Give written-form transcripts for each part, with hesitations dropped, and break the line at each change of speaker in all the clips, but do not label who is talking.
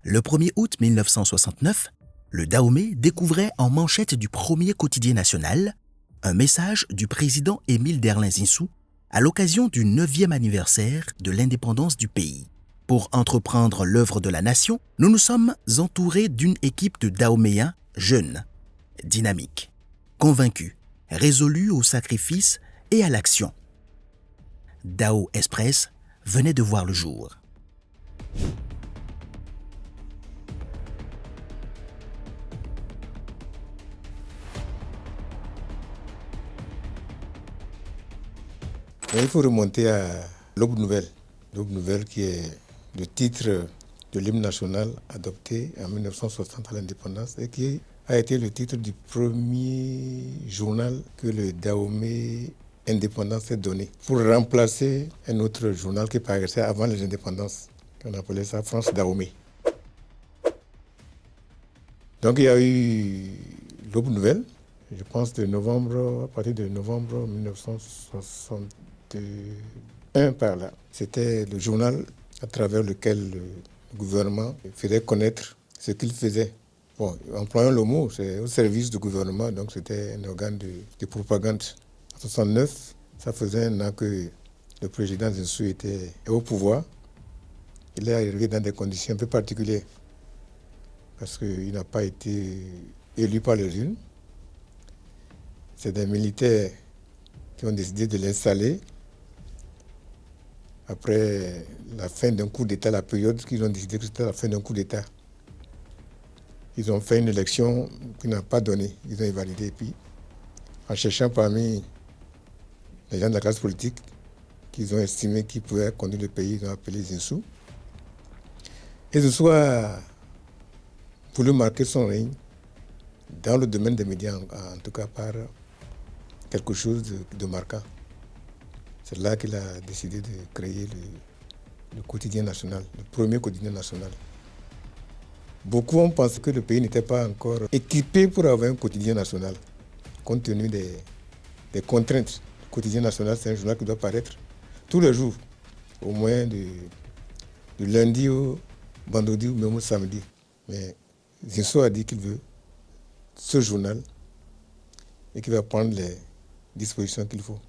Le 1er août 1969, le Dahomey découvrait en manchette du premier quotidien national un message du président Émile Derlin-Zinsou à l'occasion du 9e anniversaire de l'indépendance du pays. Pour entreprendre l'œuvre de la nation, nous nous sommes entourés d'une équipe de Dahoméens jeunes, dynamiques, convaincus, résolus au sacrifice et à l'action. Dao Express venait de voir le jour.
Il faut remonter à l'Aube Nouvelle. L'Aube Nouvelle qui est le titre de l'hymne national adopté en 1960 à l'indépendance et qui a été le titre du premier journal que le Dahomey indépendant s'est donné pour remplacer un autre journal qui paraissait avant les indépendances. On appelait ça France Dahomey. Donc il y a eu l'Aube Nouvelle, je pense à partir de novembre 1961 par là. C'était le journal à travers lequel le gouvernement faisait connaître ce qu'il faisait. Bon, employons le mot, c'est au service du gouvernement, donc c'était un organe de propagande. En 1969, ça faisait un an que le président Zinsou était au pouvoir. Il est arrivé dans des conditions un peu particulières parce qu'il n'a pas été élu par les urnes. C'est des militaires qui ont décidé de l'installer après la fin d'un coup d'État, la période qu'ils ont décidé que c'était la fin d'un coup d'État. Ils ont fait une élection qui n'a pas donné, ils ont invalidé. Et puis, en cherchant parmi les gens de la classe politique qu'ils ont estimé qu'ils pouvaient conduire le pays, ils ont appelé Zinsou. Et Zinsou a voulu marquer son règne dans le domaine des médias, en tout cas par quelque chose de marquant. C'est là qu'il a décidé de créer le quotidien national, le premier quotidien national. Beaucoup ont pensé que le pays n'était pas encore équipé pour avoir un quotidien national, compte tenu des contraintes. Le quotidien national, c'est un journal qui doit paraître tous les jours, au moins du lundi au vendredi ou même au samedi. Mais Zinsou a dit qu'il veut ce journal et qu'il va prendre les dispositions qu'il faut.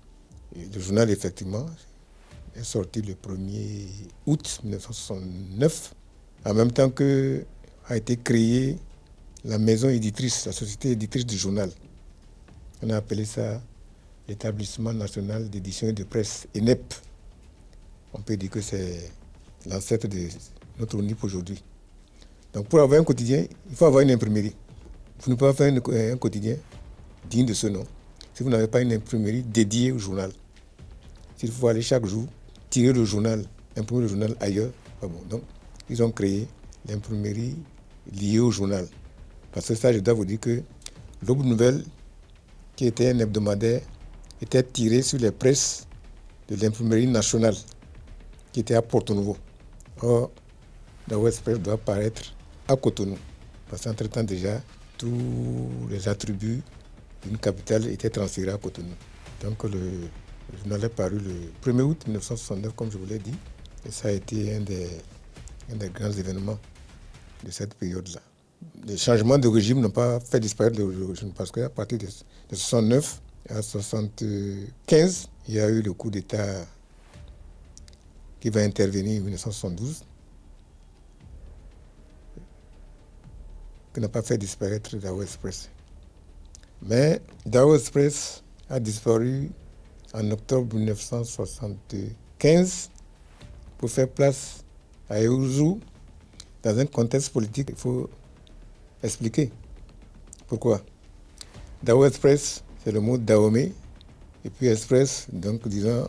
Et le journal, effectivement, est sorti le 1er août 1969, en même temps que a été créée la maison éditrice, la société éditrice du journal. On a appelé ça l'Établissement national d'édition et de presse, ENEP. On peut dire que c'est l'ancêtre de notre ONIP aujourd'hui. Donc pour avoir un quotidien, il faut avoir une imprimerie. Vous ne pouvez pas faire un quotidien digne de ce nom si vous n'avez pas une imprimerie dédiée au journal. S'il faut aller chaque jour, tirer le journal, imprimer le journal ailleurs, pas bon. Donc, ils ont créé l'imprimerie liée au journal. Parce que ça, je dois vous dire que l'Aube Nouvelle, qui était un hebdomadaire, était tiré sur les presses de l'imprimerie nationale, qui était à Porto-Novo. Or, Dao Express doit paraître à Cotonou. Parce qu'entre-temps déjà, tous les attributs d'une capitale étaient transférés à Cotonou. Donc le journal est paru le 1er août 1969, comme je vous l'ai dit. Et ça a été un des grands événements de cette période-là. Les changements de régime n'ont pas fait disparaître le régime parce qu'à partir de 69 à 75, il y a eu le coup d'État qui va intervenir en 1972, qui n'a pas fait disparaître Dao Express. Mais Dao Express a disparu en octobre 1975 pour faire place à Eouzou dans un contexte politique. Il faut expliquer pourquoi. Dao Express, c'est le mot Dahomey, et puis Express, donc disons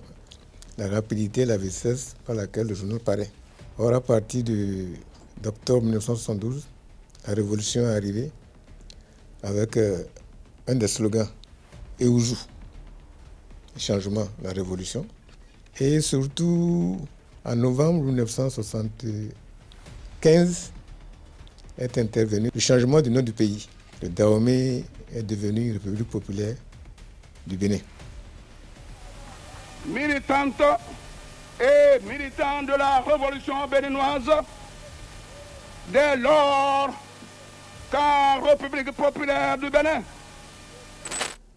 la rapidité, la vitesse par laquelle le journal paraît. Or, à partir d'octobre 1972, la révolution est arrivée avec un des slogans, Eouzou, le changement, la révolution. Et surtout, en novembre 1975, est intervenu le changement du nom du pays. Le Dahomey est devenu République populaire du Bénin.
Militantes et militants de la révolution béninoise, dès lors qu'en République populaire du Bénin.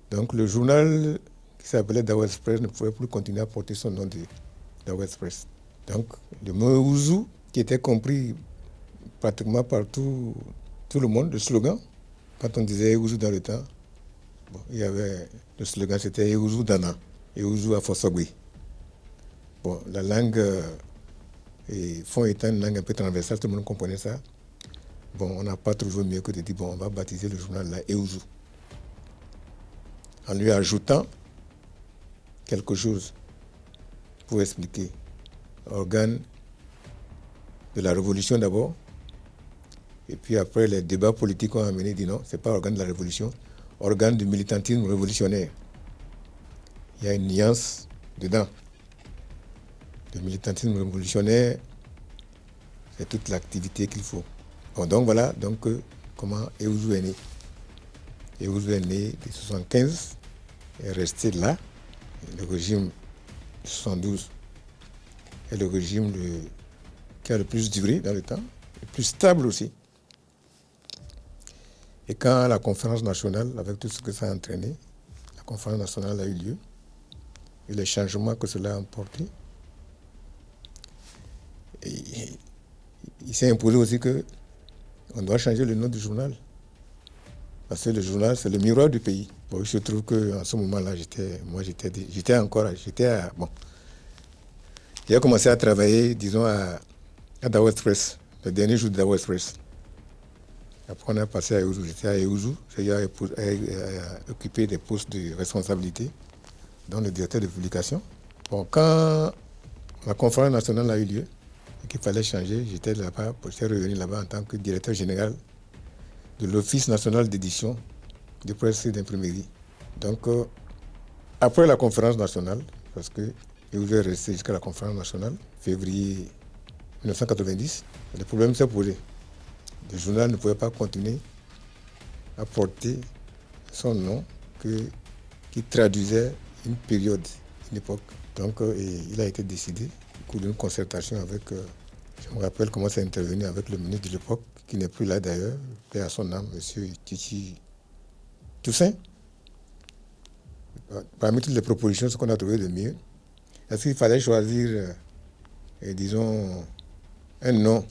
Donc le journal qui s'appelait Dawa Express ne pouvait plus continuer à porter son nom de Dawa Express. Donc le mot Ouzou, qui était compris pratiquement par tout le monde, le slogan, quand on disait Ouzou dans le temps, bon, il y avait le slogan, c'était Ouzou Dana, et Ouzou Afosogui. Bon, la langue, et fond étant une langue un peu transversale, tout le monde comprenait ça. Bon, on n'a pas trouvé mieux que de dire, bon, on va baptiser le journal là Eouzou. En lui ajoutant quelque chose pour expliquer. Organe de la révolution d'abord, et puis après les débats politiques ont amené, dit non, c'est pas organe de la révolution, organe du militantisme révolutionnaire. Il y a une nuance dedans. Le militantisme révolutionnaire, c'est toute l'activité qu'il faut. Bon, donc voilà comment Eouzou est né. Eouzou est né de 1975, est resté là. Le régime de 72 est le régime qui a le plus duré dans le temps, le plus stable aussi. Et quand la conférence nationale, avec tout ce que ça a entraîné, la conférence nationale a eu lieu, et les changements que cela a emporté, il s'est imposé aussi qu'on doit changer le nom du journal. Parce que le journal, c'est le miroir du pays. Bon, il se trouve qu'en ce moment-là, j'ai commencé à travailler, disons, à Dawa Express, le dernier jour de Dawa Express. Après, on a passé à Eouzou. J'étais à Eouzou, j'ai occupé des postes de responsabilité, dont le directeur de publication. Bon, quand la conférence nationale a eu lieu, et qu'il fallait changer, j'étais revenu là-bas en tant que directeur général de l'Office national d'édition de presse et d'imprimerie. Donc, après la conférence nationale, parce que Eouzou est resté jusqu'à la conférence nationale, février 1990, le problème s'est posé. Le journal ne pouvait pas continuer à porter son nom qui traduisait une période, une époque. Donc, il a été décidé, au cours d'une concertation avec, je me rappelle comment ça a intervenu avec le ministre de l'époque, qui n'est plus là d'ailleurs, paix à son âme, M. Titi Toussaint. Parmi toutes les propositions, ce qu'on a trouvé de mieux, est-ce qu'il fallait choisir, disons, un nom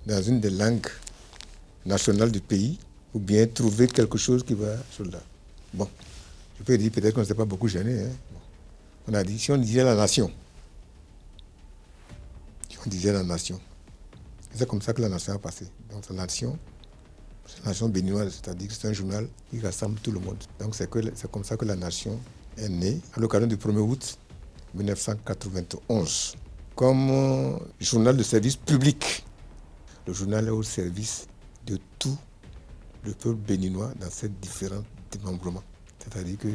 dans une des langues nationales du pays, ou bien trouver quelque chose qui va sur là. Bon, je peux dire peut-être qu'on ne s'est pas beaucoup gêné. Hein. Bon. On a dit, si on disait la nation, c'est comme ça que la nation a passé. Donc la nation béninoise, c'est-à-dire que c'est un journal qui rassemble tout le monde. Donc c'est comme ça que la nation est née, à l'occasion du 1er août 1991, comme journal de service public. Le journal est au service de tout le peuple béninois dans ses différents démembrements. C'est-à-dire que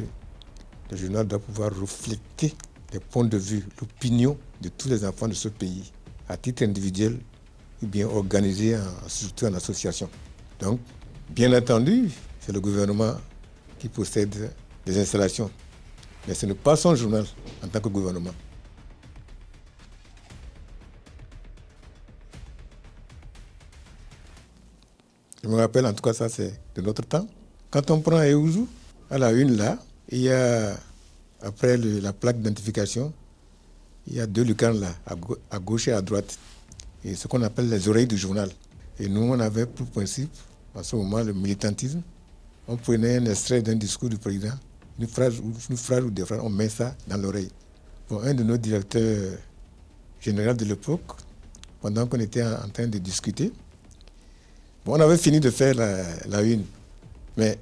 le journal doit pouvoir refléter les points de vue, l'opinion de tous les enfants de ce pays, à titre individuel ou bien organisé en structure, en association. Donc, bien entendu, c'est le gouvernement qui possède des installations. Mais ce n'est pas son journal en tant que gouvernement. Je me rappelle, en tout cas, ça c'est de notre temps. Quand on prend Eouzou, à la une là, il y a, après la plaque d'identification, il y a 2 lucarnes là, à gauche et à droite. Et ce qu'on appelle les oreilles du journal. Et nous, on avait pour principe, à ce moment, le militantisme. On prenait un extrait d'un discours du président, une phrase ou deux phrases, on met ça dans l'oreille. Bon, un de nos directeurs généraux de l'époque, pendant qu'on était en train de discuter, bon, on avait fini de faire la une. Mais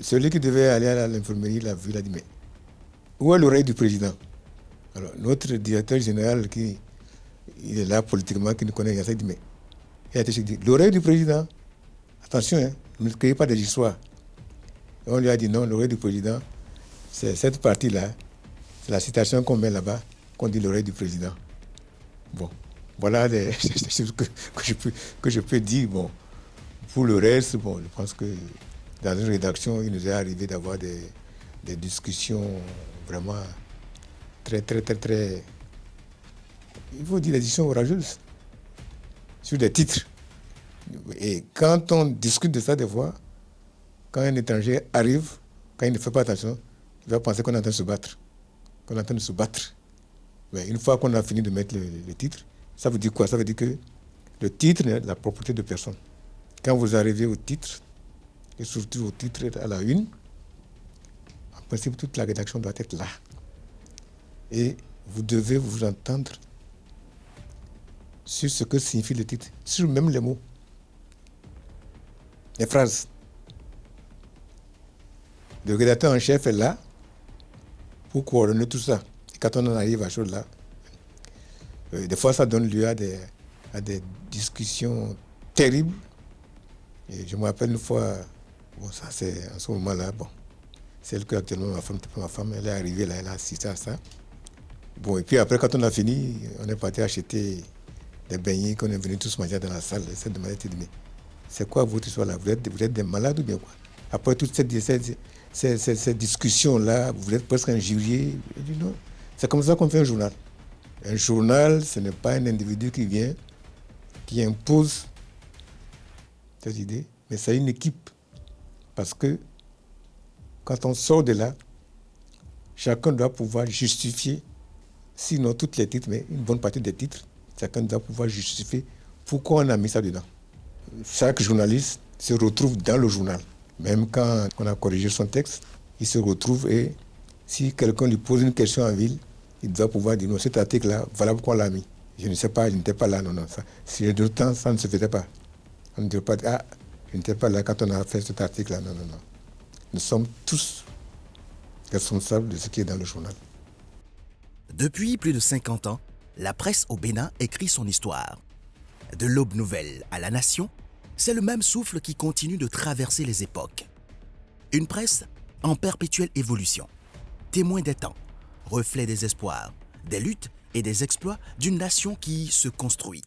celui qui devait aller à l'infirmerie l'a vu, il a dit, mais où est l'oreille du président? Alors, notre directeur général, il est là politiquement, qui nous connaît, il a dit, mais il a dit, l'oreille du président, attention, hein, ne créez pas des histoires. Et on lui a dit, non, l'oreille du président, c'est cette partie-là, c'est la citation qu'on met là-bas, qu'on dit l'oreille du président. Bon, voilà des choses que je peux dire. Bon, pour le reste, bon, je pense que dans une rédaction, il nous est arrivé d'avoir des discussions vraiment très, il faut dire des discussions orageuses. sur des titres. Et quand on discute de ça des fois, quand un étranger arrive, quand il ne fait pas attention, il va penser qu'on est en train de se battre. Qu'on est en train de se battre. Mais une fois qu'on a fini de mettre le titre, ça veut dire quoi? Ça veut dire que le titre n'est la propriété de personne. Quand vous arrivez au titre, et surtout au titre à la une, en principe, toute la rédaction doit être là. Et vous devez vous entendre sur ce que signifie le titre, sur même les mots, les phrases. Le rédacteur en chef est là pour coordonner tout ça. Et quand on en arrive à chose là, des fois ça donne lieu à des discussions terribles. Et je me rappelle une fois, bon ça c'est en ce moment-là, bon, celle que actuellement ma femme, elle est arrivée là, elle a assisté à ça. Bon, et puis après quand on a fini, on est parti acheter des beignets qu'on est venu tous manger dans la salle. Elle demandé, mais c'est quoi votre histoire là? Vous êtes des malades ou bien quoi? Après toutes ces discussions-là, vous êtes presque injuriés. Je dis non, c'est comme ça qu'on fait un journal. Un journal, ce n'est pas un individu qui vient, qui impose ses idées, mais c'est une équipe. Parce que quand on sort de là, chacun doit pouvoir justifier, sinon tous les titres, mais une bonne partie des titres, chacun doit pouvoir justifier pourquoi on a mis ça dedans. Chaque journaliste se retrouve dans le journal. Même quand on a corrigé son texte, il se retrouve et si quelqu'un lui pose une question en ville, il doit pouvoir dire non, cet article-là, voilà pourquoi on l'a mis. Je ne sais pas, je n'étais pas là, non. Ça, si j'ai de temps, ça ne se faisait pas. On ne dirait pas, ah, je n'étais pas là quand on a fait cet article-là, non. Nous sommes tous responsables de ce qui est dans le journal.
Depuis plus de 50 ans, la presse au Bénin écrit son histoire. De l'Aube Nouvelle à la Nation, c'est le même souffle qui continue de traverser les époques. Une presse en perpétuelle évolution, témoin des temps, reflet des espoirs, des luttes et des exploits d'une nation qui se construit.